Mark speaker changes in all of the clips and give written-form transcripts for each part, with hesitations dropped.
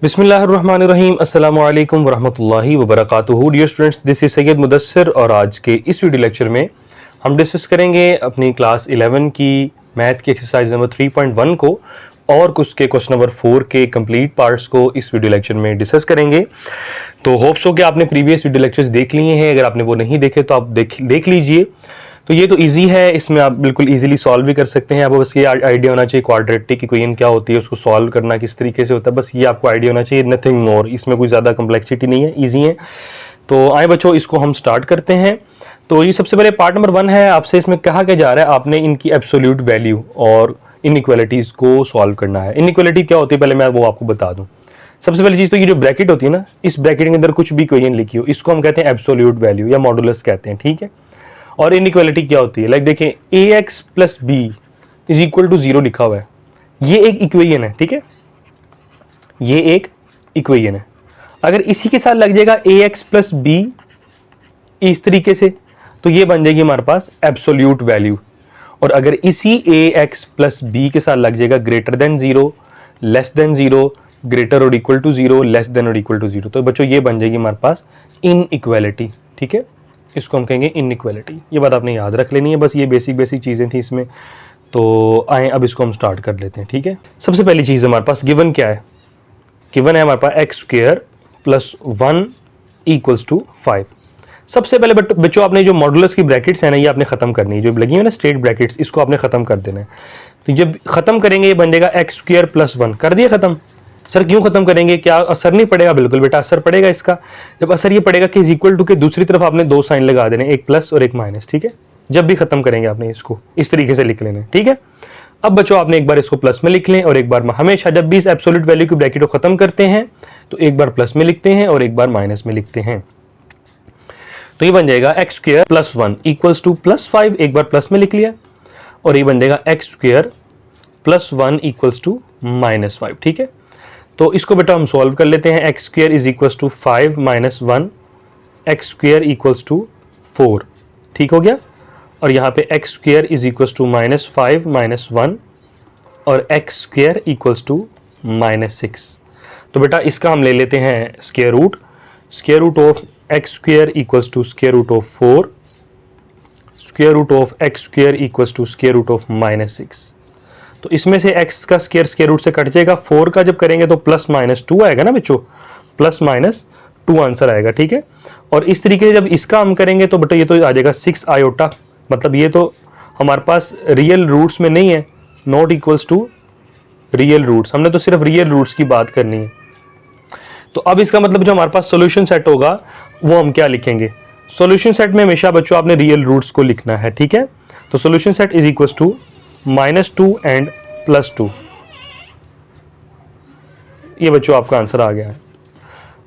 Speaker 1: बिस्मिल्लाहिर्रहमानिर्रहीम अस्सलामु अलैकुम वरहमतुल्लाहि वबरकातुहू। Dear students, this is Syed Mudassir और आज के इस वीडियो लेक्चर में हम डिस्कस करेंगे अपनी क्लास 11 की मैथ की एक्सरसाइज नंबर 3.1 को और कुछ के क्वेश्चन नंबर 4 के कंप्लीट पार्ट्स को इस वीडियो लेक्चर में डिस्कस करेंगे। तो होप्स हो कि आपने प्रीवियस वीडियो लेक्चर्स देख लिए हैं। अगर आपने वो नहीं देखे तो आप देख लीजिए। तो ये तो इजी है, इसमें आप बिल्कुल इजीली सॉल्व भी कर सकते हैं। आपको बस ये आइडिया होना चाहिए क्वाड्रेटिक इक्वेशन क्या होती है, उसको सॉल्व करना किस तरीके से होता है, बस ये आपको आइडिया होना चाहिए, नथिंग मोर। इसमें कोई ज़्यादा कम्प्लेक्सिटी नहीं है, ईजी है। तो आए बच्चों, इसको हम स्टार्ट करते हैं। तो ये सबसे पहले पार्ट नंबर 1 है। आपसे इसमें कहा क्या जा रहा है, आपने इनकी एब्सोल्यूट वैल्यू और इनइक्वालिटीज़ को सॉल्व करना है। इनइक्वालिटी क्या होती है पहले मैं वो आपको बता दूँ। सबसे पहली चीज़ तो ये जो ब्रैकेट होती है ना, इस ब्रैकेट के अंदर कुछ भी इक्वेशन लिखी हो, इसको हम कहते हैं एब्सोल्यूट वैल्यू या मॉडुलस कहते हैं, ठीक है। और इनइक्वालिटी क्या होती है, लाइक देखें ax plus B is equal to 0 लिखा हुआ है, ये एक इक्वेशन है, ठीक है, ये एक इक्वेशन है। अगर इसी के साथ लग जाएगा ax प्लस बी इस तरीके से, तो ये बन जाएगी हमारे पास एब्सोल्यूट वैल्यू। और अगर इसी ax प्लस बी के साथ लग जाएगा greater than 0, less than 0, greater और इक्वल टू 0, लेस देन और इक्वल टू 0, तो बच्चों ये बन जाएगी हमारे पास इनइक्वालिटी, ठीक है। इसको हम कहेंगे इनइक्वालिटी। ये बात आपने याद रख लेनी है, बस ये बेसिक चीज़ें थी इसमें। तो आए अब इसको हम स्टार्ट कर लेते हैं, ठीक है। सबसे पहली चीज़ हमारे पास गिवन क्या है, गिवन है हमारे पास x square plus 1 equals to 5। सबसे पहले बच्चों आपने जो मॉडुलस की ब्रैकेट्स है ना, ये आपने खत्म करनी है, जो लगी है ना स्ट्रेट ब्रैकेट्स, इसको आपने खत्म कर देना है। तो जब खत्म करेंगे ये बन जाएगा एक्स स्क्वायर प्लस 1। कर दिया खत्म। सर क्यों खत्म करेंगे, क्या असर नहीं पड़ेगा? बिल्कुल बेटा असर पड़ेगा इसका। जब असर ये पड़ेगा कि इज इक्वल टू के दूसरी तरफ आपने दो साइन लगा देने, एक प्लस और एक माइनस, ठीक है। जब भी खत्म करेंगे आपने इसको इस तरीके से लिख लेना, ठीक है। अब बच्चों आपने एक बार इसको प्लस में लिख लें और एक बार हमेशा जब भी इस एब्सोल्यूट वैल्यू की ब्रैकेट को खत्म करते हैं तो एक बार प्लस में लिखते हैं और एक बार माइनस में लिखते हैं। तो ये बन जाएगा x square plus 1 equals to plus 5, एक बार प्लस में लिख लिया, और ये बन जाएगा x square plus 1 equals to minus 5, ठीक है। तो इसको बेटा हम सॉल्व कर लेते हैं। X square is equals to 5 minus 1, x square equals to 4, ठीक हो गया। और यहाँ पे x square is equals to minus 5 minus 1 और x square equals to minus 6। तो बेटा इसका हम ले लेते हैं square root. Square root of x square equals to square root of 4, square root of x square equals to square root of minus 6। तो इसमें से x का स्क्वायर रूट से कट जाएगा, 4 का जब करेंगे तो प्लस माइनस 2 आएगा ना बच्चों, प्लस माइनस 2 आंसर आएगा, ठीक है। और इस तरीके से जब इसका हम करेंगे तो बेटा ये तो आ जाएगा 6 आयोटा, मतलब ये तो हमारे पास रियल रूट्स में नहीं है, not equals to real roots. हमने तो सिर्फ रियल रूट्स की बात करनी है। तो अब इसका मतलब जो हमारे पास सोल्यूशन सेट होगा वो हम क्या लिखेंगे, सोल्यूशन सेट में हमेशा बच्चों आपने रियल रूट्स को लिखना है, ठीक है। तो solution set is equals to -2 and +2। ये बच्चों आपका आंसर आ गया है।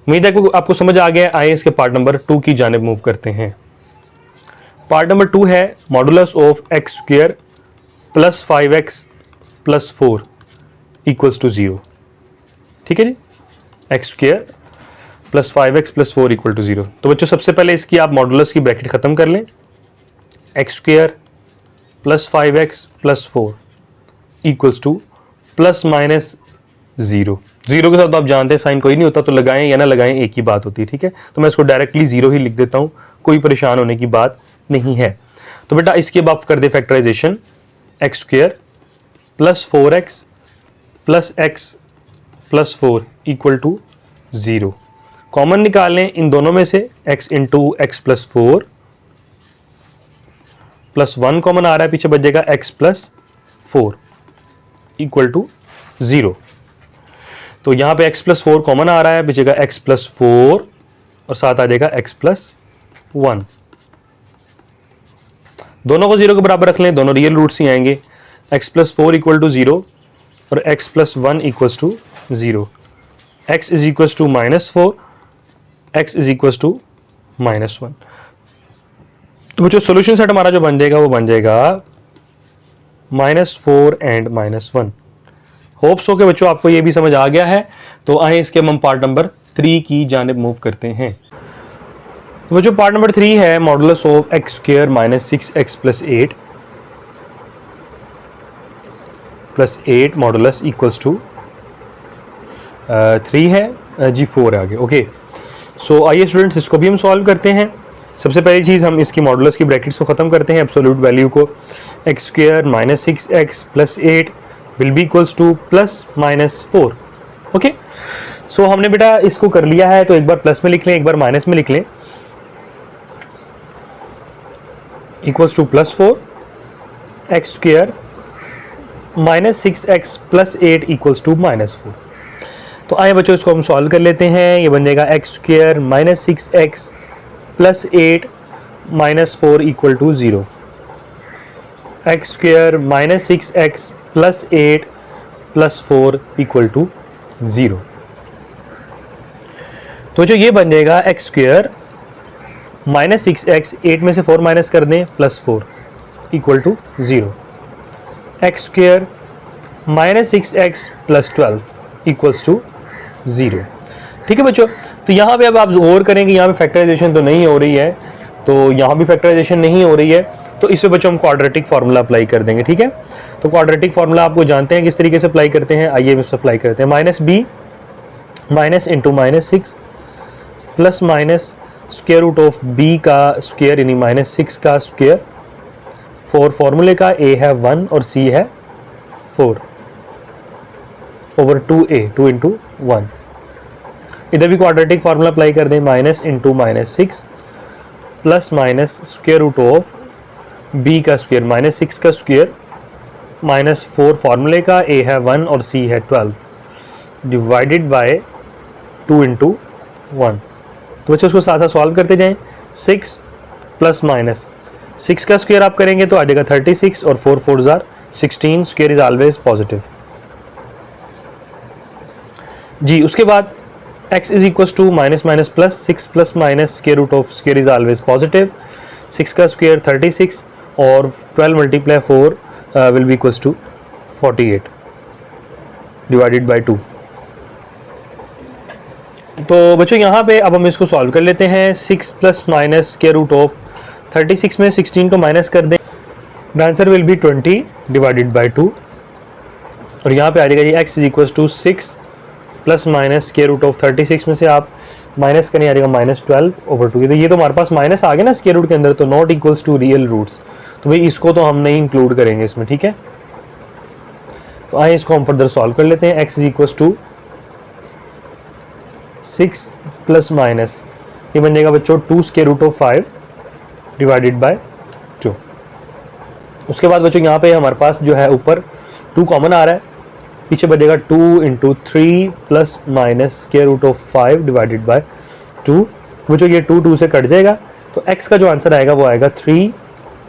Speaker 1: उम्मीद है आपको समझ आ गया है। आइए इसके पार्ट नंबर 2 की जानिब मूव करते हैं। पार्ट नंबर 2 है modulus of x square plus 5x plus 4 equals to 0, ठीक है जी। X square plus 5x plus 4 equal to 0। तो बच्चों सबसे पहले इसकी आप मॉडुलस की ब्रैकेट खत्म कर लें। X square plus 5x plus 4 equals to plus minus 0। 0 के साथ तो आप जानते हैं साइन कोई नहीं होता, तो लगाएं या ना लगाएं एक ही बात होती है, ठीक है। तो मैं इसको डायरेक्टली 0 ही लिख देता हूं, कोई परेशान होने की बात नहीं है। तो बेटा इसके अब आप कर दे factorization, x square plus 4x plus x plus 4 equal to 0। Common निकाल लें इन दोनों में से, x into x plus 4 plus 1 common आ रहा है, पीछे बच जाएगा x प्लस 4 इक्वल टू 0। तो यहां पे x प्लस 4 कॉमन आ रहा है, बचेगा x प्लस 4 और साथ आ जाएगा x प्लस 1। दोनों को 0 के बराबर रख लें, दोनों रियल रूट्स ही आएंगे। x प्लस 4 इक्वल टू 0 और x plus 1 equals to 0। x is equals to -4, x is equals to -1। तो बच्चों सोल्यूशन सेट हमारा जो बन जाएगा वो बन जाएगा -4 एंड -1। होप्स हो के बच्चों आपको ये भी समझ आ गया है। तो आए इसके हम पार्ट नंबर 3 की जानिब मूव करते हैं। तो बच्चों पार्ट नंबर 3 है modulus of x square minus 6x plus 8 modulus equals to 3 है, जी 4 है आगे। ओके, सो आइए स्टूडेंट्स इसको भी हम सॉल्व करते हैं। सबसे पहली चीज़ हम इसकी मॉडुलस की ब्रैकेट्स को ख़त्म करते हैं, एब्सोल्यूट वैल्यू को। X square minus 6x plus 8 will be equals to plus minus 4। Okay, so हमने बेटा इसको कर लिया है, तो एक बार प्लस में लिख लें, एक बार माइनस में लिख लें। Equals to plus 4 x square minus 6x plus 8 equals to minus 4। तो आइए बच्चों इसको हम सॉल्व कर लेते हैं। ये बन जाएगा x square minus 6x plus 8 minus 4 equal to 0। X square minus 6x plus 8 plus 4 equal to 0। तो जो ये बन जाएगा एक्स स्क्वायर माइनस 6x, 8 में से 4 माइनस कर दें, plus 4 equal to 0। X square minus 6x plus 12 equals to 0। ठीक है बच्चों, तो यहाँ पे अब आप गौर करेंगे, यहाँ पे फैक्टराइजेशन तो नहीं हो रही है, तो यहाँ भी फैक्टराइजेशन नहीं हो रही है, तो इस पे बच्चों हम क्वाड्रेटिक फार्मूला अप्लाई कर देंगे। ठीक है, तो क्वाड्रेटिक फार्मूला आपको जानते हैं किस तरीके से अप्लाई करते हैं, आइए इस अप्लाई करते हैं। Minus B minus into minus 6 plus minus square root of B का स्क्वायर यानी माइनस 6 का स्क्वायर, 4 फार्मूले का, ए है 1 और सी है 4 ओवर 2a, 2 इंटू 1। इधर भी क्वाड्रेटिक फार्मूला अप्लाई कर दें, minus into minus 6 plus minus square root of b का स्क्वायर माइनस 6 का स्क्वायर माइनस 4 फार्मूले का, a है 1 और c है 12 डिवाइडेड बाय 2 इंटू 1। तो बच्चों उसको साथ साथ सॉल्व करते जाएं। 6 प्लस माइनस 6 का स्क्वायर आप करेंगे तो आ जाएगा 36 और 4 4 जार 16, स्क्वायर इज ऑलवेज पॉजिटिव जी। उसके बाद x is equal to minus minus plus, 6 plus minus square root of square is always positive, 6 का स्क्वायर 36 और 12 multiply 4 will be equals to 48 divided by 2। तो बच्चों यहाँ पे अब हम इसको सॉल्व कर लेते हैं। 6 plus minus square root of 36 में 16 को माइनस कर दें, the answer will be 20 divided by 2। और यहाँ पे आ जाएगा जी x is equal to 6 plus minus square root of 36 में से आप माइनस करने आ जाएगा माइनस 12 ओवर 2। तो ये तो हमारे पास माइनस आ गया ना स्क्वायर रूट के अंदर, तो not equals to real roots, तो भाई इसको तो हम नहीं इंक्लूड करेंगे इसमें। ठीक है, तो आइए इसको हम फर्दर सॉल्व कर लेते हैं। x is equal to 6 plus minus, ये बन जाएगा बच्चों 2 square root of 5 divided by 2। उसके बाद बच्चों यहाँ पे हमारे पास जो है ऊपर 2 कॉमन आ रहा है, पीछे बचेगा 2 into 3 plus minus square root of 5 divided by 2। बच्चों ये 2 से कट जाएगा, तो x का जो आंसर आएगा वो आएगा 3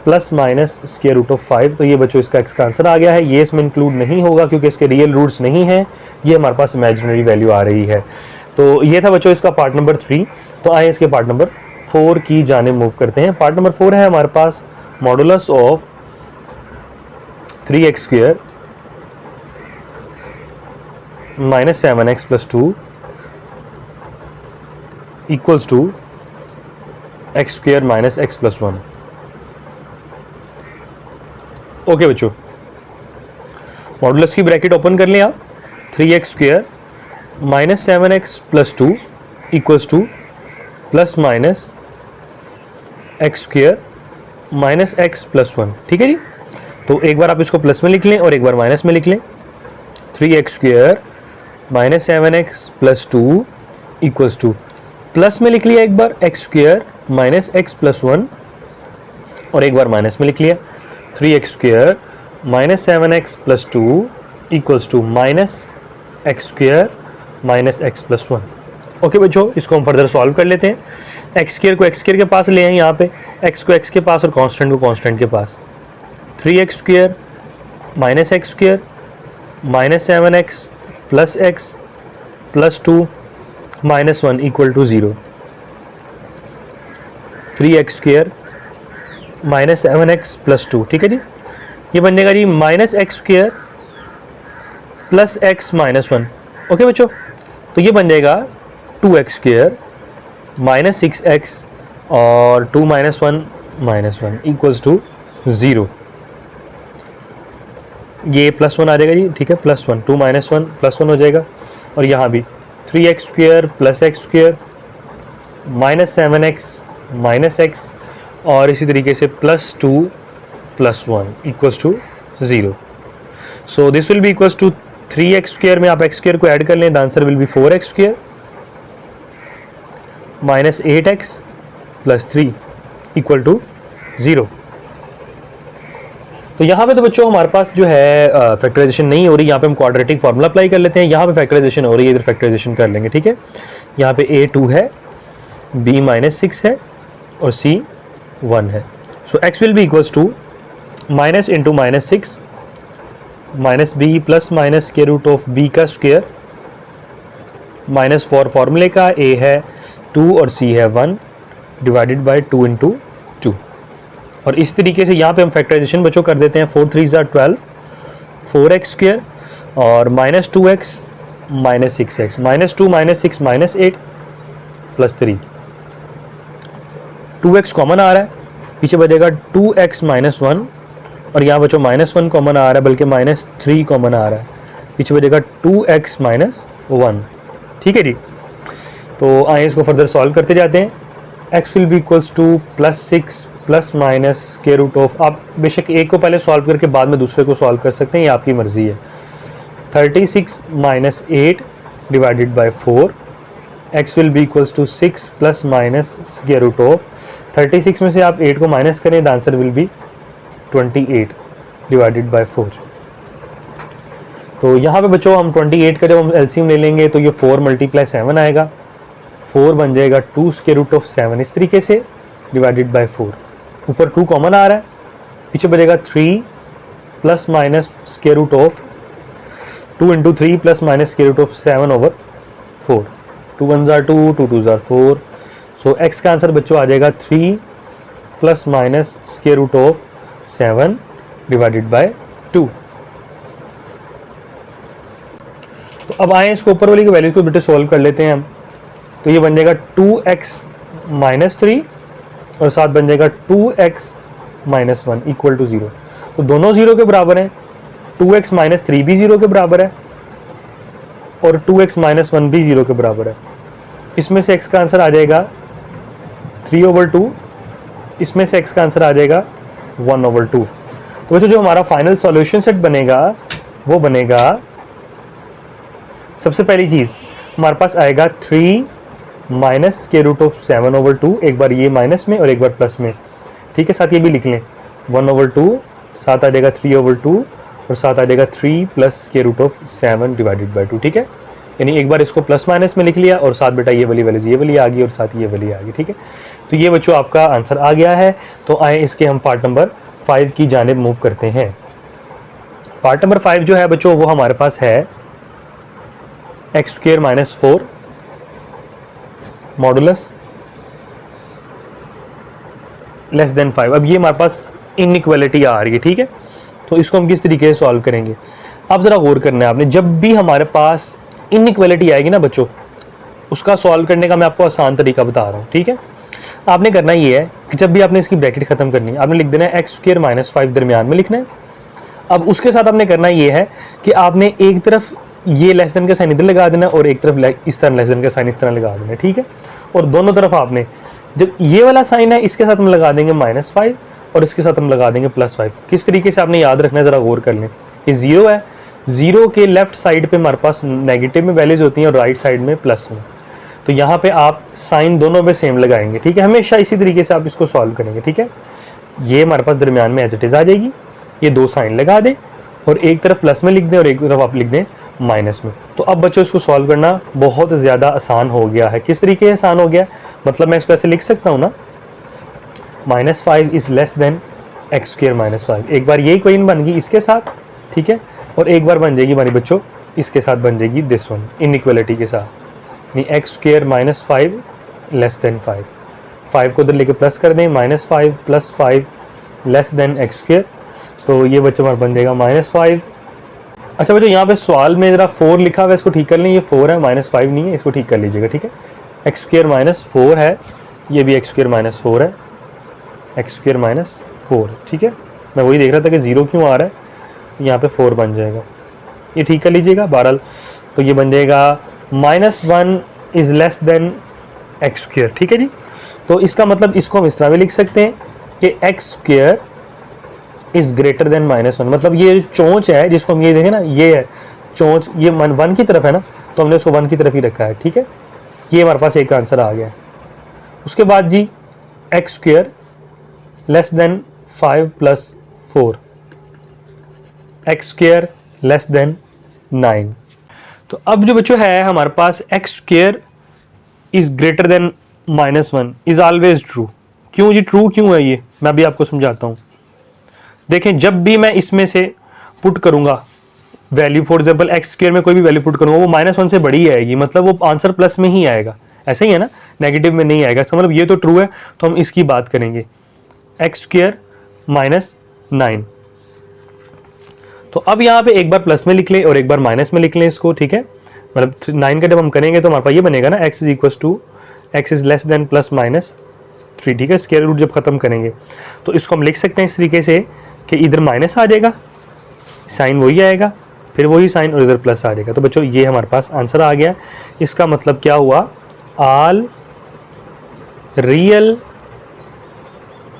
Speaker 1: plus minus square root of 5। तो ये बच्चों इसका x का आंसर आ गया है। ये इसमें इंक्लूड नहीं होगा क्योंकि इसके रियल रूट्स नहीं हैं, ये हमारे पास इमेजिनरी वैल्यू आ रही है। तो ये था बच्चों इसका पार्ट नंबर 3। तो आइए इसके पार्ट नंबर 4 की जाने मूव करते हैं। पार्ट नंबर 4 है हमारे पास modulus of 3x square minus 7x plus 2 equals to x square minus x plus 1। Okay बच्चों, मॉडुलस की ब्रैकेट ओपन कर लें आप। 3x square minus 7x plus 2 equals to plus minus x square minus x plus 1। ठीक है जी, तो एक बार आप इसको प्लस में लिख लें और एक बार माइनस में लिख लें। 3x square minus 7x plus 2 equals to, plus में लिख लिया एक बार x square minus x plus 1 और एक बार माइनस में लिख लिया 3x square minus 7x plus 2 equals to minus x square minus x plus 1। Okay बच्चों, इसको हम फर्दर सॉल्व कर लेते हैं। एक्स स्क्वायर को एक्स स्क्वायर के पास ले आए, यहाँ पे एक्स को एक्स के पास और कांस्टेंट को कांस्टेंट के पास। 3x square minus x square minus 7x plus x plus 2 minus 1 equal to 0। 3x square minus 7x plus 2। ठीक है जी, ये बन जाएगा जी minus x square plus x minus 1। Okay बच्चों, तो ये बन जाएगा 2x स्क्वायर माइनस 6x और 2 माइनस 1 माइनस 1 इक्वल्स टू 0। ये प्लस 1 आ जाएगा जी। ठीक है, प्लस 1, 2 माइनस 1 प्लस 1 हो जाएगा और यहाँ भी 3x² plus x² minus 7x minus x और इसी तरीके से +2 + 1 equals to 0। So this will be equals to 3x² में आप x² को ऐड कर लें, the answer will be 4x² minus 8x + 3 equal to 0। तो यहाँ पे तो बच्चों हमारे पास जो है फैक्टराइजेशन नहीं हो रही, यहाँ पे हम क्वाड्रेटिक फार्मूला अप्लाई कर लेते हैं। यहाँ पे फैक्टराइजेशन हो रही है, इधर फैक्टराइजेशन कर लेंगे, ठीक है। यहाँ पे a 2 है, b -6 है और c 1 है। So x will be equals to minus into -6 minus b plus minus square root of b का स्क्वायर -4 फार्मूले का, a है 2 और c है 1 डिवाइडेड बाय 2 × 2। और इस तरीके से यहाँ पे हम फैक्टराइजेशन बच्चों कर देते हैं। 4 3 = 12 4x² और -2x -6x -2 -6 -8 + 3 2x कॉमन आ रहा है, पीछे बचेगा 2x - 1 और यहाँ बच्चों -1 कॉमन आ रहा है, बल्कि -3 कॉमन आ रहा है, पीछे बचेगा 2x - 1। ठीक है जी। तो आइए इसको फर्दर सॉल्व करते जाते हैं। x will be equals to +6 plus minus square root of, आप बेशक एक को पहले सॉल्व करके बाद में दूसरे को सॉल्व कर सकते हैं, ये आपकी मर्जी है। 36 - 8 divided by 4, x will be equals to 6 plus minus square root of 36 में से आप 8 को माइनस करें, the answer will be 28 divided by 4। तो यहाँ पे बच्चों हम 28 का जब हम एलसीएम ले लेंगे तो ये 4 × 7 आएगा, 4 बन जाएगा 2 स्क्वायर रूट ऑफ 7 इस तरीके से डिवाइडेड बाय 4। ऊपर 2 कॉमन आ रहा है, पीछे बचेगा 3 plus minus square root of 2 × 3 plus minus square root of 7/4। 2 1 = 2 2 2 = 4। So x का आंसर बच्चों आ जाएगा 3 plus minus square root of 7 divided by 2। तो अब आए इसको ऊपर वाली की वैल्यू को बेटे सोल्व कर लेते हैं हम। तो ये बन जाएगा 2x - 3 और साथ बन जाएगा 2x - 1 इक्वल टू 0। तो दोनों 0 के बराबर हैं, 2x - 3 भी 0 के बराबर है और 2x - 1 भी 0 के बराबर है। इसमें से x का आंसर आ जाएगा 3/2, इसमें से x का आंसर आ जाएगा 1/2। तो बच्चों जो हमारा फाइनल सॉल्यूशन सेट बनेगा वो बनेगा, सबसे पहली चीज़ हमारे पास आएगा 3 माइनस स्क्वायर रूट ऑफ 7/2, एक बार ये माइनस में और एक बार प्लस में, ठीक है। साथ ये भी लिख लें 1/2, साथ आ जाएगा 3/2 और साथ आ जाएगा 3 plus square root of 7 divided by 2, ठीक है। यानी एक बार इसको प्लस माइनस में लिख लिया और साथ बेटा ये वाली वैल्यूज ये वाली आ गई और साथ ये वाली आ गई, ठीक है। तो ये बच्चों आपका आंसर आ गया है। तो आए इसके हम पार्ट नंबर 5 की जानिब मूव करते हैं। पार्ट नंबर 5 जो है बच्चों वो हमारे पास है x² - 4 मॉडुलस लेस देन 5। अब ये हमारे पास इनइक्वालिटी आ रही है, ठीक है। तो इसको हम किस तरीके से सॉल्व करेंगे, अब ज़रा गौर करना है आपने। जब भी हमारे पास इनइक्वालिटी आएगी ना बच्चों, उसका सॉल्व करने का मैं आपको आसान तरीका बता रहा हूँ, ठीक है। आपने करना ये है कि जब भी आपने इसकी ब्रैकेट ख़त्म करनी है, आपने लिख देना है x² - 5 दरमियान में लिखना है। अब उसके साथ आपने करना ये है कि आपने एक तरफ ये लेस देन का साइन इधर लगा देना और एक तरफ इस तरह लेस देन का साइन इस तरह लगा देना, ठीक है। और दोनों तरफ आपने जब ये वाला साइन है इसके साथ हम लगा देंगे -5 और इसके साथ हम लगा देंगे +5। किस तरीके से आपने याद रखना है ज़रा गौर कर लें। ये 0 है, 0 के लेफ्ट साइड पे हमारे पास नेगेटिव में वैल्यूज होती हैं और राइट साइड में प्लस में। तो यहाँ पे आप साइन दोनों में सेम लगाएंगे, ठीक है। हमेशा इसी तरीके से आप इसको सॉल्व करेंगे, ठीक है। ये हमारे पास दरमियान में एज इट इज़ आ जाएगी, ये 2 साइन लगा दें और एक तरफ प्लस में लिख दें और एक तरफ आप लिख दें माइनस में। तो अब बच्चों इसको सॉल्व करना बहुत ज़्यादा आसान हो गया है। किस तरीके से आसान हो गया, मतलब मैं इसको ऐसे लिख सकता हूँ ना, -5 इज़ लेस देन x² - 5। एक बार ये इक्वेशन बन गई इसके साथ, ठीक है, और एक बार बन जाएगी हमारी बच्चों इसके साथ बन जाएगी दिस वन इनइक्वालिटी के साथ, नहीं x² - 5 लेस देन 5। 5 को उधर लेके प्लस कर दें, -5 + 5 लेस देन x²। तो ये बच्चों हमारा बन जाएगा -5। अच्छा बच्चों यहाँ पे सवाल में ज़रा 4 लिखा हुआ है, इसको ठीक कर लें। ये 4 है, -5 नहीं है, इसको ठीक कर लीजिएगा, ठीक है। x² - 4 है, ये भी x² - 4 है, x² - 4, ठीक है। मैं वही देख रहा था कि 0 क्यों आ रहा है, यहाँ पे 4 बन जाएगा, ये ठीक कर लीजिएगा। बहरहाल तो ये बन जाएगा -1 is less then x square. ठीक है जी, तो इसका मतलब इसको हम इस तरह भी लिख सकते हैं कि x square is greater than -1। मतलब ये चोंच है जिसको हम ये देखें ना, ये है चोंच, ये 1 की तरफ है ना, तो हमने उसको 1 की तरफ ही रखा है। ठीक है, ये हमारे पास एक आंसर आ गया। उसके बाद जी x square less than 5 + 4, x square less than 9। तो अब जो बच्चों है हमारे पास x square is greater than -1 is always true. क्यों जी, ट्रू क्यों है ये, मैं भी आपको समझाता हूँ। देखें, जब भी मैं इसमें से पुट करूंगा value, for example x square में कोई भी वैल्यू पुट करूंगा, वो -1 से बड़ी आएगी, मतलब वो आंसर प्लस में ही आएगा। ऐसा ही है ना, नेगेटिव में नहीं आएगा। मतलब ये तो ट्रू है, तो हम इसकी बात करेंगे, एक्स स्क्वेयर -9। तो अब यहाँ पे एक बार प्लस में लिख लें और एक बार माइनस में लिख लें इसको। ठीक है, मतलब 9 का जब हम करेंगे तो हमारे पास ये बनेगा ना, x इज लेस देन +-3। ठीक है, स्क्वायर रूट जब खत्म करेंगे तो इसको हम लिख सकते हैं इस तरीके से कि इधर माइनस आ जाएगा, साइन वही आएगा, फिर वही साइन, और इधर प्लस आ जाएगा। तो बच्चों ये हमारे पास आंसर आ गया। इसका मतलब क्या हुआ, all real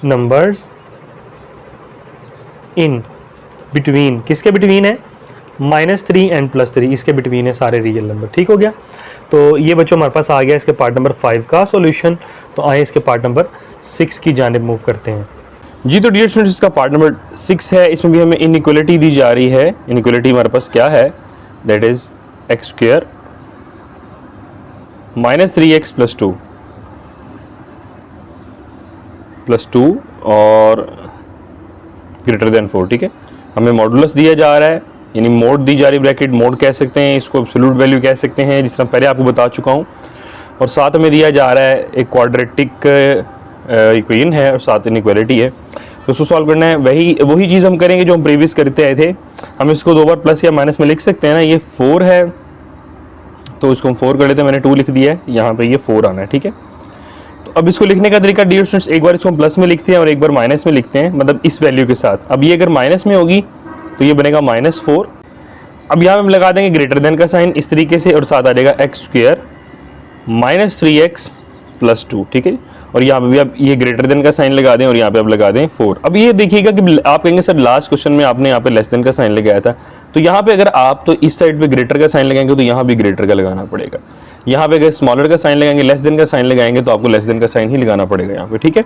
Speaker 1: numbers in between, किसके बिटवीन है, -3 एंड +3, इसके बिटवीन है सारे रियल नंबर। ठीक हो गया, तो ये बच्चों हमारे पास आ गया इसके पार्ट नंबर 5 का सॉल्यूशन। तो आए इसके पार्ट नंबर 6 की जानिब मूव करते हैं जी। तो डियर स्टूडेंट्स, इसका पार्ट नंबर 6 है, इसमें भी हमें इनइक्वालिटी दी जा रही है। इनइक्वालिटी हमारे पास क्या है, that is x square -3x + 2 और ग्रेटर देन 4। ठीक है, हमें मॉडुलस दिया जा रहा है, यानी मोड दी जा रही, ब्रैकेट मोड कह सकते हैं इसको, एब्सोल्यूट वैल्यू कह सकते हैं, जिस तरह पहले आपको बता चुका हूँ। और साथ में दिया जा रहा है एक क्वाड्रेटिक इक्वेशन है और साथ इनइक्वालिटी है। तो उसको सॉल्व करना है, वही चीज़ हम करेंगे जो हम प्रीवियस करते आए थे। हम इसको 2 बार प्लस या माइनस में लिख सकते हैं ना, ये 4 है तो इसको हम 4 कर लेते हैं, मैंने 2 लिख दिया है, यहाँ पे ये 4 आना है। ठीक है, तो अब इसको लिखने का तरीका डियर स्टूडेंट्स, एक बार इसको हम प्लस में लिखते हैं और एक बार माइनस में लिखते हैं, मतलब इस वैल्यू के साथ। अब ये अगर माइनस में होगी तो ये बनेगा -4। अब यहाँ हम लगा देंगे ग्रेटर देन का साइन इस तरीके से, और साथ आ जाएगा एक्स स्क्वेयर -3x + 2। ठीक है, और यहाँ पे भी आप ये ग्रेटर देन का साइन लगा दें और यहाँ पे आप लगा दें 4। अब ये देखिएगा कि आप कहेंगे सर लास्ट क्वेश्चन में आपने यहाँ पे लेस देन का साइन लगाया था, तो यहाँ पे अगर आप तो इस साइड पे ग्रेटर का साइन लगाएंगे तो यहाँ भी ग्रेटर का लगाना पड़ेगा। यहाँ पे अगर स्मॉलर का साइन लगाएंगे, लेस देन का साइन लगाएंगे, तो आपको लेस देन का साइन ही लगाना पड़ेगा यहाँ पे। ठीक है,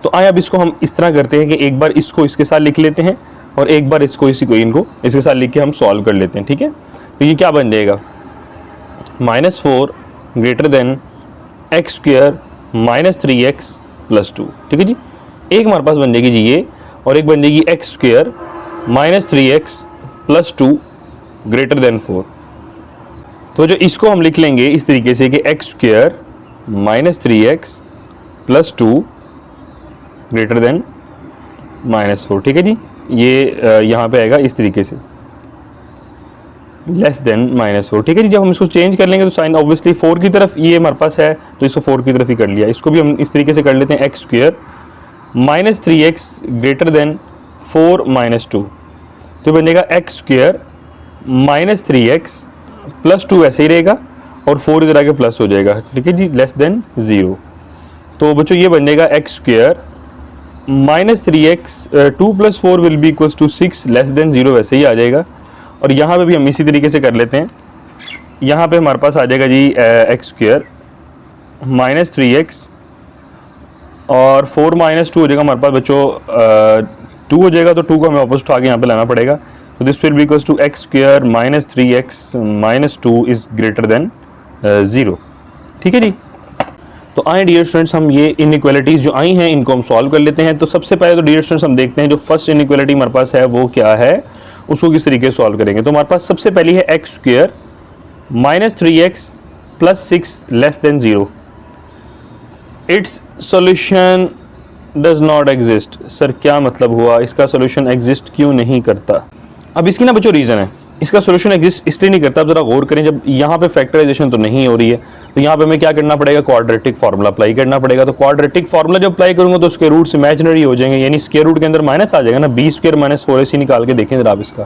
Speaker 1: तो आए अब इसको हम इस तरह करते हैं कि एक बार इसको इसके साथ लिख लेते हैं और एक बार इसको इसी इक्वेशन को इसके साथ लिख के हम सॉल्व कर लेते हैं। ठीक है, तो ये क्या बन जाएगा, -4 greater than x square -3x + 2। ठीक है जी, एक हमारे पास बन जाएगी जी ये, और एक बन जाएगी x square -3x + 2 greater than 4। तो जो इसको हम लिख लेंगे इस तरीके से कि x square -3x + 2 greater than -4। ठीक है जी, ये यहाँ पे आएगा इस तरीके से, लेस देन -4। ठीक है जी, जब हम इसको चेंज कर लेंगे तो साइन ऑब्वियसली 4 की तरफ, ये हमारे पास है तो इसको 4 की तरफ ही कर लिया। इसको भी हम इस तरीके से कर लेते हैं, x square -3x greater than 4 - 2। तो बन जाएगा एक्स स्क्वेयर -3x + 2 ऐसे ही रहेगा और 4 इधर आके प्लस हो जाएगा। ठीक है जी, लेस देन 0। तो बच्चों ये बन जाएगा x square -3x 2 + 4 will be equals to 6 less than 0, वैसे ही आ जाएगा। और यहाँ पे भी हम इसी तरीके से कर लेते हैं, यहाँ पे हमारे पास आ जाएगा जी एक्स स्क्वेयर -3x और 4 - 2 हो जाएगा हमारे पास बच्चों 2 हो जाएगा, तो 2 को हमें वापस उठा के यहाँ पे लाना पड़ेगा। तो this will be equals to x square -3x - 2 is greater than 0। ठीक है जी, तो आए डियर स्टूडेंट्स, हम ये इनइक्वालिटीज़ जो आई हैं इनको हम सॉल्व कर लेते हैं। तो सबसे पहले तो डियर स्टूडेंट्स हम देखते हैं जो फर्स्ट इनइक्वालिटी हमारे पास है वो क्या है, उसको किस तरीके से सॉल्व करेंगे। तो हमारे पास सबसे पहली है x square -3x + 6 less than 0। It's solution does not exist. Sir क्या मतलब हुआ, इसका सॉल्यूशन एग्जिस्ट क्यों नहीं करता। अब इसकी ना बच्चों रीज़न है, इसका सॉल्यूशन एग्जिस्ट इसलिए नहीं करता। अब जरा गौर करें, जब यहाँ पे फैक्टराइजेशन तो नहीं हो रही है तो यहाँ पे हमें क्या करना पड़ेगा, क्वाड्रेटिक फार्मूला अप्लाई करना पड़ेगा। तो क्वाड्रेटिक फार्मूला जब अप्लाई करूंगा तो उसके रूट्स इमेजिनरी हो जाएंगे, यानी स्क्वायर रूट के अंदर माइनस आ जाएगा ना। b² - 4ac निकाल के देखें जरा आप इसका,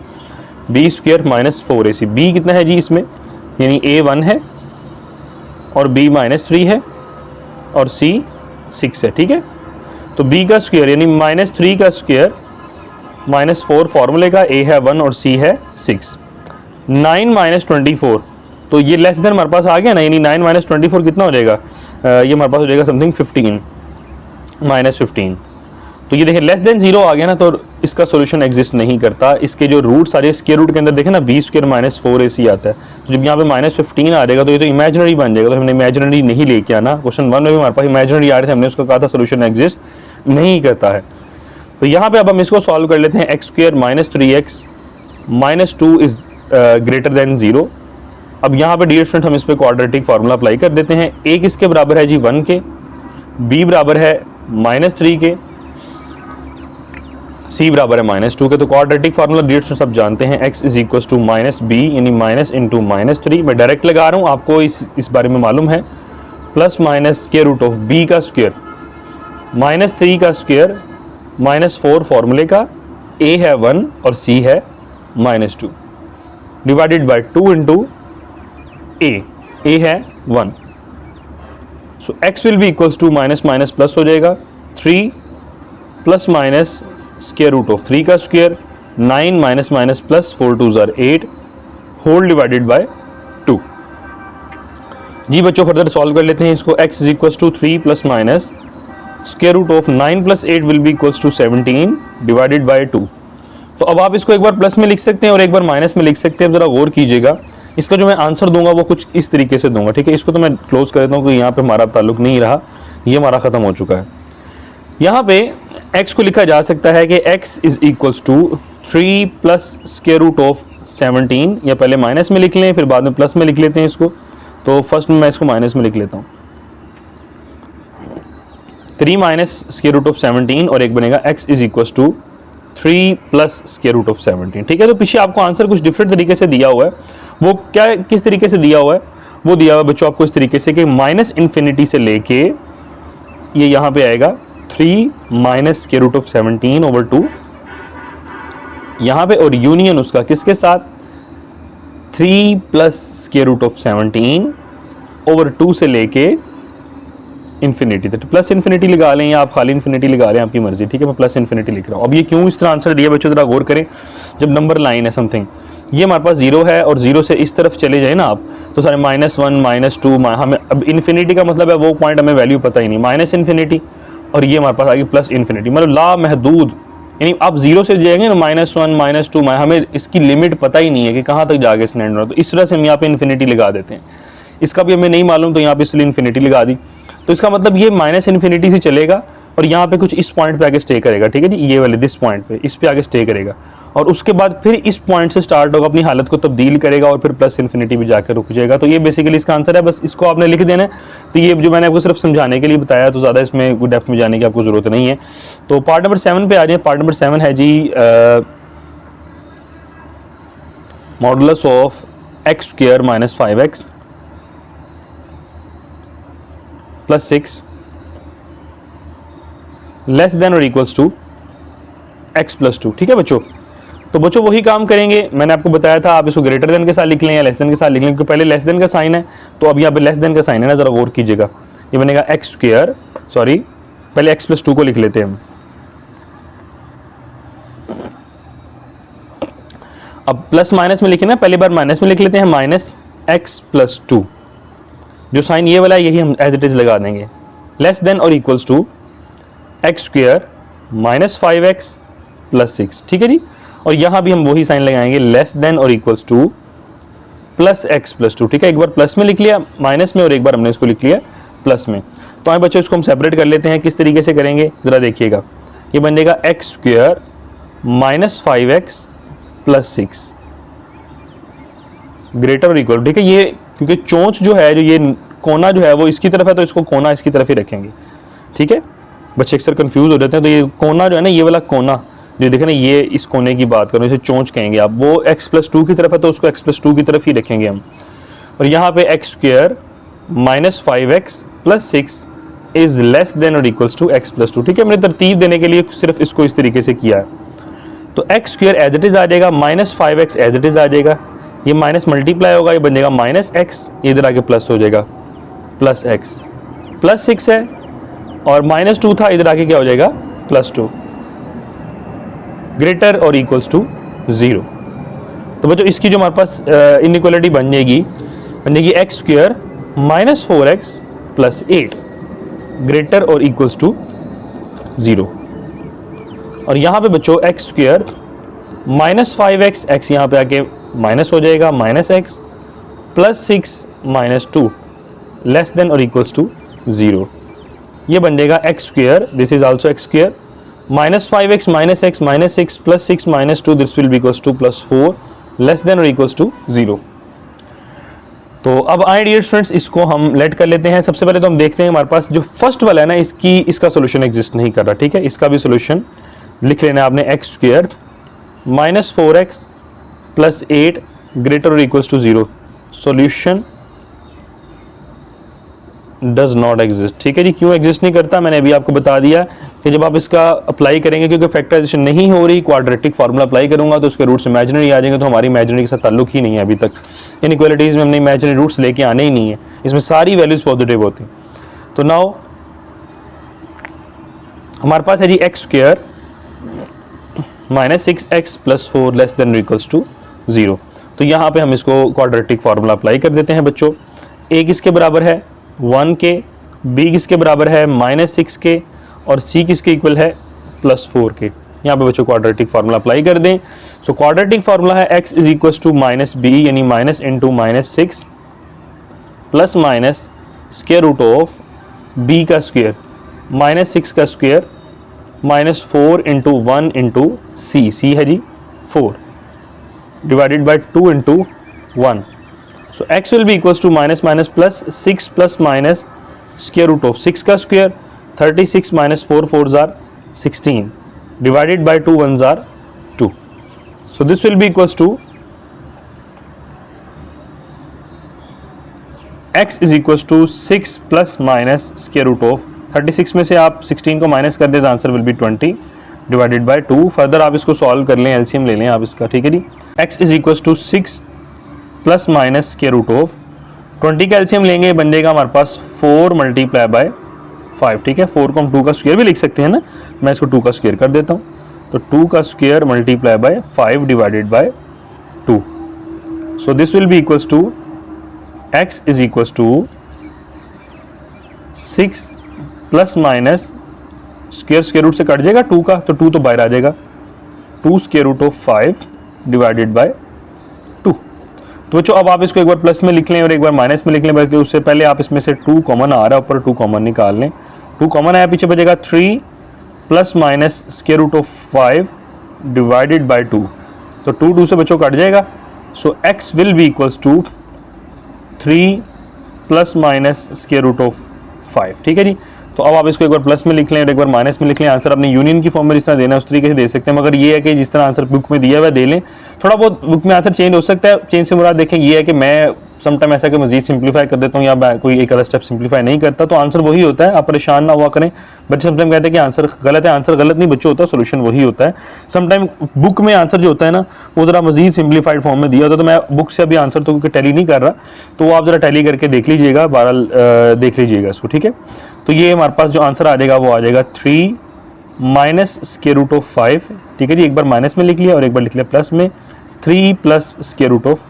Speaker 1: b² - 4ac, b कितना है जी इसमें
Speaker 2: यानी A 1 है और B -3 है और C 6 है, ठीक है। तो B का स्क्वायर यानी -3 का स्क्वायर -4 फॉर्मूले का, A है 1 और C है 6। 9 -24, तो ये लेस देन हमारे पास आ गया ना, यानी 9 -24 कितना हो जाएगा, ये हमारे पास हो जाएगा समथिंग 15 -15। तो ये देखिए लेस देन 0 आ गया ना, तो इसका सॉल्यूशन एग्जिस्ट नहीं करता। इसके जो रूट सारे स्क्वायर रूट के अंदर देखें ना, b² -4ac आता है, तो जब यहाँ पे -15 आ जाएगा तो ये तो इमेजिनरी बन जाएगा। तो हमने इमेजिनरी नहीं लेके आना, क्वेश्चन 1 में भी हमारे पास इमेजिनरी आ रहे थे, हमने उसको कहा था सॉल्यूशन एग्जिस्ट नहीं करता है। तो यहाँ पे अब हम इसको सॉल्व कर लेते हैं। x² -3x -2 is greater than 0। अब यहाँ पे डियर स्टूडेंट हम इस पे क्वाड्रेटिक फार्मूला अप्लाई कर देते हैं। a किसके बराबर है जी 1 के, b बराबर है -3 के, c बराबर है -2 के। तो क्वाड्रेटिक फार्मूला डियर स्टूडेंट्स आप जानते हैं, x is equal to -b यानी माइनस इंटू -3। मैं डायरेक्ट लगा रहा हूँ, आपको इस बारे में मालूम है। Plus minus square root of b का स्क्वायर -3 का स्क्वायर -4 फॉर्मूले का, a है 1 और c है -2 डिवाइडेड बाय 2 इंटू a है 1। So x will be equals to minus minus plus हो जाएगा, 3 plus minus square root of 3 का स्क्वायर, 9 माइनस माइनस प्लस 4 2 ज़ार 8 होल डिवाइडेड बाय 2। जी बच्चों फर्दर सॉल्व कर लेते हैं इसको। x is equals to 3 plus minus square root of 9 plus 8 will be equals to 17 divided by 2। तो अब आप इसको एक बार प्लस में लिख सकते हैं और एक बार माइनस में लिख सकते हैं। जरा गौर कीजिएगा, इसका जो मैं आंसर दूंगा वो कुछ इस तरीके से दूंगा, ठीक है। इसको तो मैं क्लोज कर देता हूँ क्योंकि यहाँ पे हमारा ताल्लुक नहीं रहा, ये हमारा खत्म हो चुका है। यहाँ पे x को लिखा जा सकता है कि x is equals to 3 plus square root of 17, या पहले माइनस में लिख लें फिर बाद में प्लस में लिख लेते हैं इसको। तो फर्स्ट में मैं इसको माइनस में लिख लेता हूँ, 3 माइनस स्क्वायर रूट ऑफ 17 और एक बनेगा x is equals to 3 plus square root of 17, ठीक है। तो पीछे आपको आंसर कुछ डिफरेंट तरीके से दिया हुआ है, वो क्या किस तरीके से दिया हुआ है, वो दिया हुआ है बच्चों आपको इस तरीके से कि माइनस इन्फिनिटी से लेके ये यहाँ पे आएगा 3 minus square root of 17 over 2 यहाँ पे, और यूनियन उसका किसके साथ, 3 plus square root of 17 over 2 से लेके इन्फिनिटी तक। प्लस इन्फिनिटी लगा लें या आप खाली इन्फिनिटी लगा लें, आपकी मर्जी, ठीक है। मैं प्लस इन्फिनिटी लिख रहा हूँ। अब ये क्यों इस तरह आंसर दिया बच्चों, जरा गौर करें। जब नंबर लाइन है समथिंग, ये हमारे पास 0 है और 0 से इस तरफ चले जाए ना आप, तो सारे -1 -2 हमें अब इन्फिनिटी का मतलब है वो पॉइंट हमें वैल्यू पता ही नहीं, माइनस इन्फिनिटी, और ये हमारे पास आ गई प्लस इन्फिनिटी, मतलब ला महदूद, यानी आप 0 से जाएंगे ना -1 -2, हमें इसकी लिमिट पता ही नहीं है कि कहाँ तक जाके स्टैंड होना। तो इस तरह से हम यहाँ पे इन्फिनिटी लगा देते हैं, इसका भी हमें नहीं मालूम तो यहाँ पे इसलिए इन्फिनिटी लगा दी। तो इसका मतलब ये माइनस इन्फिनिटी से चलेगा और यहाँ पे कुछ इस पॉइंट पे आके स्टे करेगा, ठीक है जी, ये वाले दिस पॉइंट पे, इस पे आके स्टे करेगा और उसके बाद फिर इस पॉइंट से स्टार्ट होगा, अपनी हालत को तब्दील करेगा और फिर प्लस इन्फिनिटी भी जाकर रुक जाएगा। तो ये बेसिकली इसका आंसर है, बस इसको आपने लिख देना है। तो ये जो मैंने आपको सिर्फ समझाने के लिए बताया, तो ज़्यादा इसमें डेप्थ में जाने की आपको जरूरत नहीं है। तो पार्ट नंबर 7 पे आ जाए। पार्ट नंबर 7 है जी modulus of x² - 5x + 6 less than और इक्वल्स टू x + 2, ठीक है बच्चों। तो बच्चों वही काम करेंगे, मैंने आपको बताया था आप इसको ग्रेटर देन के साथ लिख लें या लेस देन के साथ लिख लें, क्योंकि पहले लेस देन का साइन है, तो अब यहाँ पे लेस देन का साइन है ना, जरा गौर कीजिएगा। ये बनेगा x², सॉरी पहले x + 2 को लिख लेते हैं हम। अब प्लस माइनस में लिखे ना, पहली बार माइनस में लिख लेते हैं, -x + 2, जो साइन ये वाला है यही हम एज इट इज लगा देंगे, लेस देन और इक्वल्स टू x² - 5x + 6, ठीक है जी। और यहाँ भी हम वही साइन लगाएंगे, लेस देन और इक्वल्स टू +x + 2, ठीक है। एक बार प्लस में लिख लिया माइनस में और एक बार हमने इसको लिख लिया प्लस में। तो आए बच्चों इसको हम सेपरेट कर लेते हैं, किस तरीके से करेंगे जरा देखिएगा। ये बन जाएगा x² - 5x + 6 ग्रेटर और इक्वल, ठीक है। ये क्योंकि चोंच जो है, जो ये कोना जो है वो इसकी तरफ है, तो इसको कोना इसकी तरफ ही रखेंगे, ठीक है। बच्चे अक्सर कंफ्यूज हो जाते हैं, तो ये कोना जो है ना, ये वाला कोना जो देखे ना, ये इस कोने की बात करो, इसे चोंच कहेंगे आप, वो x + 2 की तरफ है तो उसको x + 2 की तरफ ही रखेंगे हम। और यहाँ पे x² - 5x + 6 is less than और इक्वल्स टू x + 2, ठीक है। मैंने तरतीब देने के लिए सिर्फ इसको इस तरीके से किया है। तो x² एज इट इज आ जाएगा, -5x एज इट इज आ जाएगा, ये माइनस मल्टीप्लाई होगा, ये बन जाएगा माइनस एक्स, इधर आके प्लस हो जाएगा प्लस एक्स, प्लस 6 है और माइनस 2 था, इधर आके क्या हो जाएगा प्लस 2, ग्रेटर और इक्वल्स टू 0। तो बच्चों इसकी जो हमारे पास इनइक्वालिटी बन जाएगी x square minus 4x plus 8 greater और इक्वल्स टू 0। और यहाँ पे बच्चों x square minus 5x, x यहाँ पे आके माइनस हो जाएगा minus x plus 6 minus 2 less than और इक्वल्स टू 0। ये बन जाएगा x square, this is also x square minus 5x minus x minus 6 plus 6 minus 2, this will be equals to plus 4 less than और equals to 0। तो अब आए dear students, इसको हम लेट कर लेते हैं। सबसे पहले तो हम देखते हैं हमारे पास जो फर्स्ट वाला है ना, इसका सोल्यूशन एग्जिस्ट नहीं कर रहा, ठीक है। इसका भी सोल्यूशन लिख लेना है आपने, x square minus 4x plus 8 greater और equals to 0। Solution does not exist, ठीक है जी। क्यों एग्जिस्ट नहीं करता, मैंने अभी आपको बता दिया कि जब आप इसका अप्लाई करेंगे, क्योंकि फैक्टराइजेशन नहीं हो रही, क्वाड्रेटिक फार्मूला अप्लाई करूंगा तो उसके रूट्स इमेजिनरी आ जाएंगे, तो हमारी इमेजिनरी के साथ ताल्लुक ही नहीं है अभी तक। इनइक्वालिटीज में हमने इमेजिनरी रूट्स लेके आने ही नहीं है, इसमें सारी वैल्यूज पॉजिटिव होती हैं। तो नाउ हमारे पास है जी x square minus 6x plus 4 less than equals to 0। तो यहाँ पे हम इसको क्वाड्रेटिक फार्मूला अप्लाई कर देते हैं बच्चों। a किसके बराबर है 1 के, b किसके बराबर है माइनस 6 के और c किसके इक्वल है प्लस 4 के। यहाँ पे बच्चों क्वाड्रेटिक फार्मूला अप्लाई कर दें। सो क्वाड्रेटिक फार्मूला है x is equals to minus b यानी minus into minus 6 plus minus square root of b का स्क्वायर माइनस 6 का square minus 4 into 1 into C है जी 4 divided by 2 into 1। So x will be equals to minus minus plus 6 plus minus square root of 6 का square 36 minus 4 4 जार 16 divided by 2 1 जार 2। So this will be equals to x is equals to 6 plus minus square root of 36 में से आप 16 को minus कर दे तो answer will be 20 divided by 2। Further आप इसको सॉल्व कर लें, एलसीएम ले लें आप इसका, ठीक है जी। x is equals to 6 plus minus square root of 20 का एलसीएम लेंगे, बन जाएगा हमारे पास 4 मल्टीप्लाई बाय 5, ठीक है। 4 को हम 2 का स्क्वायर भी लिख सकते हैं ना, मैं इसको 2 का स्क्वायर कर देता हूँ। तो 2 का square multiply by 5 divided by 2। So this will be equals to x is equals to 6 plus minus square root से कट जाएगा 2 का, तो 2 तो बाहर आ जाएगा, 2 square root of 5 divided by 2। तो बच्चों अब आप इसको एक बार प्लस में लिख लें और एक बार माइनस में लिख लें, बल्कि उससे पहले आप इसमें से 2 कॉमन आ रहा है, ऊपर 2 कॉमन निकाल लें। 2 कॉमन आया, पीछे बचेगा 3 plus minus square root of 5 divided by 2। तो 2 से बच्चों कट जाएगा। So x will be equals to 3 plus minus square root of 5, ठीक है जी। तो अब आप इसको एक बार प्लस में लिख लें और एक बार माइनस में लिख लें। आंसर अपनी यूनियन की फॉर्म में जिस तरह देना है उस तरीके से दे सकते हैं, मगर ये है कि जिस तरह आंसर बुक में दिया हुआ दे लें। थोड़ा बहुत बुक में आंसर चेंज हो सकता है, चेंज से मुराद देखें ये है कि मैं समटाइम ऐसा कि मजीद सिंप्लीफाई कर देता हूँ या मैं कोई एक अलग स्टेप सिंप्लीफाई नहीं करता, तो आंसर वही होता है, आप परेशान ना हुआ करें। बच्चे समटाइम कहते हैं कि आंसर गलत है, आंसर गलत नहीं बच्चों होता, सोल्यूशन वही होता है। समटाइम बुक में आंसर जो होता है ना वो जरा मजीद सिंप्लीफाइड फॉर्म में दिया होता है, तो मैं बुक से अभी आंसर तो क्योंकि टैली नहीं कर रहा, तो आप जरा टैली करके देख लीजिएगा, बहरहाल देख लीजिएगा इसको, ठीक है। तो ये हमारे पास जो आंसर आ जाएगा वो आ जाएगा 3 माइनस स्क्वायर रूट ऑफ 5, ठीक है जी। एक बार माइनस में लिख लिया और एक बार लिख लिया प्लस में, 3 प्लस स्क्वायर रूट ऑफ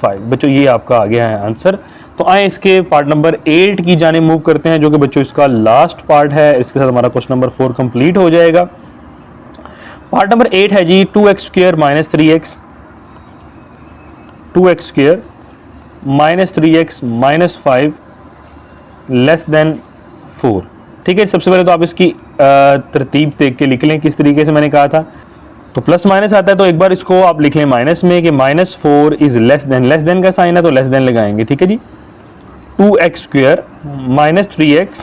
Speaker 2: 5। बच्चों ये आपका आ गया है आंसर। तो आए इसके पार्ट नंबर 8 की जाने मूव करते हैं, जो कि बच्चों इसका लास्ट पार्ट है। इसके साथ हमारा क्वेश्चन नंबर 4 कंप्लीट हो जाएगा। पार्ट नंबर 8 है जी 2x square minus 3x, 2x square minus 3x minus 5 less than 4, ठीक है। सबसे पहले तो आप इसकी तरतीब देख के लिख लें किस तरीके से मैंने कहा था। तो प्लस माइनस आता है तो एक बार इसको आप लिख लें माइनस में कि माइनस 4 इज लेस देन का साइन है तो लेस देन लगाएंगे, ठीक है जी। 2x square minus 3x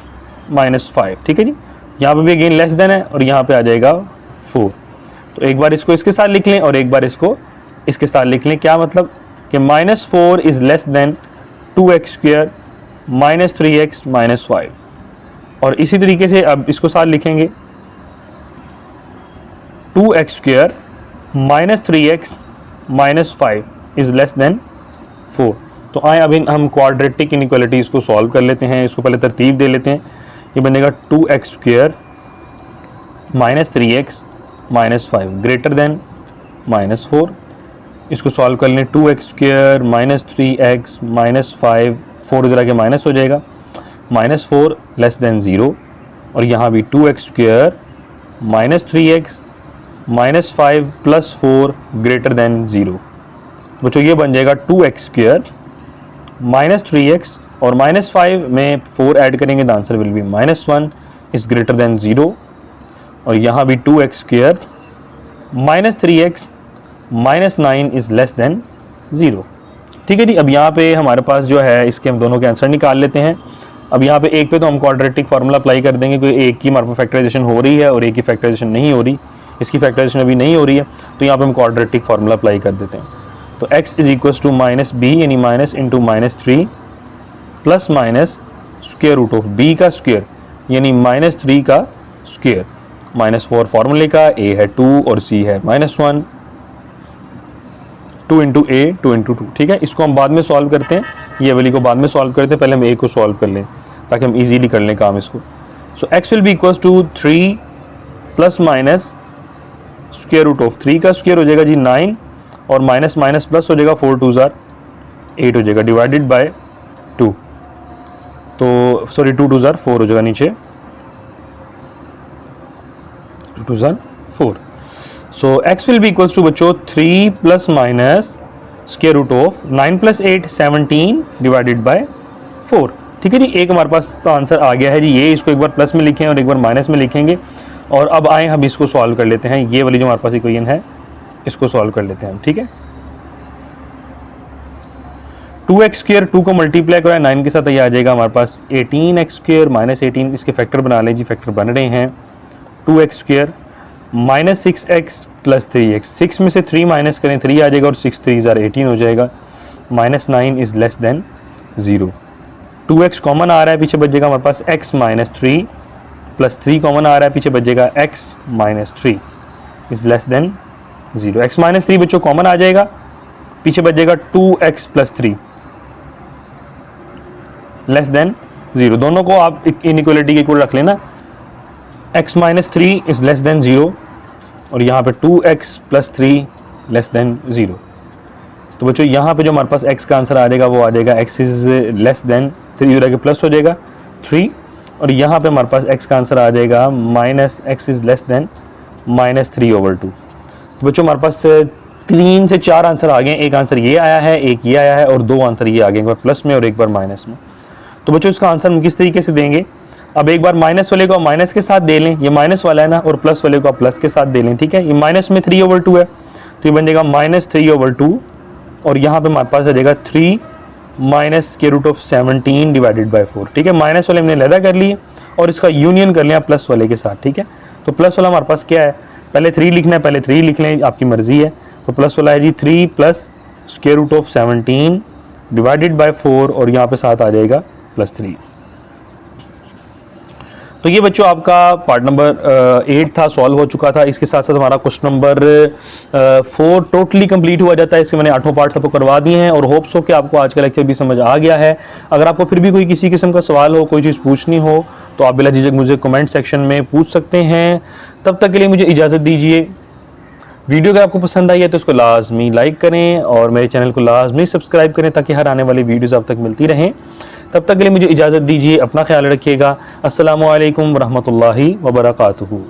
Speaker 2: minus 5, ठीक है जी। यहाँ पे भी अगेन लेस देन है और यहाँ पे आ जाएगा 4। तो एक बार इसको इसके साथ लिख लें और एक बार इसको इसके साथ लिख लें। क्या मतलब कि minus 4 is less than 2x square minus 3x minus 5। और इसी तरीके से अब इसको साथ लिखेंगे 2x square minus 3x minus 5 is less than 4। तो आए अभी हम क्वाड्रेटिक इनइक्वालिटीज़ को सॉल्व कर लेते हैं, इसको पहले तरतीब दे लेते हैं। ये बनेगा 2x² minus 3x minus 5 greater than minus 4। इसको सॉल्व कर लें, 2x² माइनस 3x माइनस 5, 4 इधर आके माइनस हो जाएगा, माइनस 4 लेस देन 0। और यहाँ भी 2x² minus 3x minus 5 plus 4 greater than 0। बच्चों ये बन जाएगा 2x² माइनस 3x और माइनस 5 में 4 ऐड करेंगे तो answer will B -1 is greater than 0। और यहाँ भी 2x² minus 3x minus 9 is less than 0। ठीक है जी। अब यहाँ पे हमारे पास जो है इसके हम दोनों के आंसर निकाल लेते हैं। अब यहाँ पे एक पे तो हम क्वाड्रेटिक फार्मूला अप्लाई कर देंगे, कोई एक की हमारे पास फैक्टराइजेशन हो रही है और एक की फैक्टराइजेशन नहीं हो रही, इसकी फैक्टराइजेशन अभी नहीं हो रही है, तो यहाँ पे हम क्वाड्रेटिक फार्मूला अप्लाई कर देते हैं। तो x is equal to minus b यानी minus into minus 3 plus minus square root of b का स्क्वायर यानी माइनस 3 का स्क्वायर, -4 फार्मूले का, a है 2 और c है -1, 2 इंटू a 2 इंटू 2। ठीक है, इसको हम बाद में सॉल्व करते हैं, ये वाली को बाद में सॉल्व करते हैं, पहले हम a को सॉल्व कर लें ताकि हम इजीली कर लें काम इसको। So x will be equal to 3 plus minus square root of 3 का स्क्वायर हो जाएगा जी 9 और माइनस माइनस प्लस हो जाएगा 4 2 ज़ार 8 हो जाएगा डिवाइडेड बाय 2। तो सॉरी 2 2 ज़ार 4 हो जाएगा नीचे, 2 2 ज़ार 4। So x will be equal to बच्चों 3 plus minus square root of 9 plus 8 17 divided by 4। ठीक है जी। एक हमारे पास तो आंसर आ गया है जी, ये इसको एक बार प्लस में लिखें और एक बार माइनस में लिखेंगे। और अब आए हम इसको सॉल्व कर लेते हैं, ये वाली जो हमारे पास इक्वेशन है इसको सॉल्व कर लेते हैं हम। ठीक है, 2x² 2 को मल्टीप्लाई करें 9 के साथ, ये आ जाएगा हमारे पास 18x² माइनस 18, इसके फैक्टर बना लें जी, फैक्टर बन रहे हैं 2x² minus 6x plus 3x, 6 में से 3 माइनस करें 3 आ जाएगा और 6 3 ज़ार 18 हो जाएगा, -9 is less than 0। 2x common आ रहा है, पीछे बचेगा हमारे पास x माइनस 3 प्लस 3 कॉमन आ रहा है, पीछे बचेगा x minus 3 is less than 0। x minus 3 बच्चों कॉमन आ जाएगा, पीछे बचेगा 2x प्लस 3 लेस देन 0। दोनों को आप इनइक्वालिटी के इक्वल रख लेना, x minus 3 is less than 0 और यहाँ पे 2x प्लस 3 लेस देन 0। तो बच्चों यहाँ पे जो हमारे पास x का आंसर आ जाएगा वो आ जाएगा x इज़ लेस देन 3 के प्लस हो जाएगा 3, और यहाँ पे हमारे पास x का आंसर आ जाएगा minus x is less then -3/2। तो बच्चों हमारे पास 3 से 4 आंसर आ गए, एक आंसर ये आया है, एक ये आया है और 2 आंसर ये आ गए, एक बार प्लस में और एक बार माइनस में। तो बच्चों इसका आंसर हम किस तरीके से देंगे, अब एक बार माइनस वाले को माइनस के साथ दे लें, ये माइनस वाला है ना, और प्लस वाले को प्लस के साथ दे लें। ठीक है, ये माइनस में 3/2 है तो ये बन जाएगा -3/2 और यहाँ पे हमारे पास आ जाएगा 3 minus square root of 17 divided by 4। ठीक है, माइनस वाले हमने अलग कर लिए और इसका यूनियन कर लिया प्लस वाले के साथ। ठीक है, तो प्लस वाला हमारे पास क्या है, पहले 3 लिखना है, पहले 3 लिख लें, आपकी मर्जी है। तो प्लस वाला है जी 3 plus square root of 17 divided by 4 और यहाँ पे साथ आ जाएगा +3। तो ये बच्चों आपका पार्ट नंबर 8 था, सॉल्व हो चुका था। इसके साथ साथ हमारा क्वेश्चन नंबर 4 टोटली कंप्लीट हुआ जाता है। इसके मैंने 8 पार्ट्स आपको करवा दिए हैं और होप्स हो कि आपको आज का लेक्चर भी समझ आ गया है। अगर आपको फिर भी कोई किसी किस्म का सवाल हो, कोई चीज़ पूछनी हो तो आप बिला झिझक मुझे कमेंट सेक्शन में पूछ सकते हैं। तब तक के लिए मुझे इजाज़त दीजिए। वीडियो अगर आपको पसंद आई है तो इसको लाजमी लाइक करें और मेरे चैनल को लाजमी सब्सक्राइब करें ताकि हर आने वाली वीडियोज़ आप तक मिलती रहें। तब तक के लिए मुझे इजाज़त दीजिए, अपना ख्याल रखिएगा। अस्सलामु अलैकुम वरहमतुल्लाहि वबरकातुहू।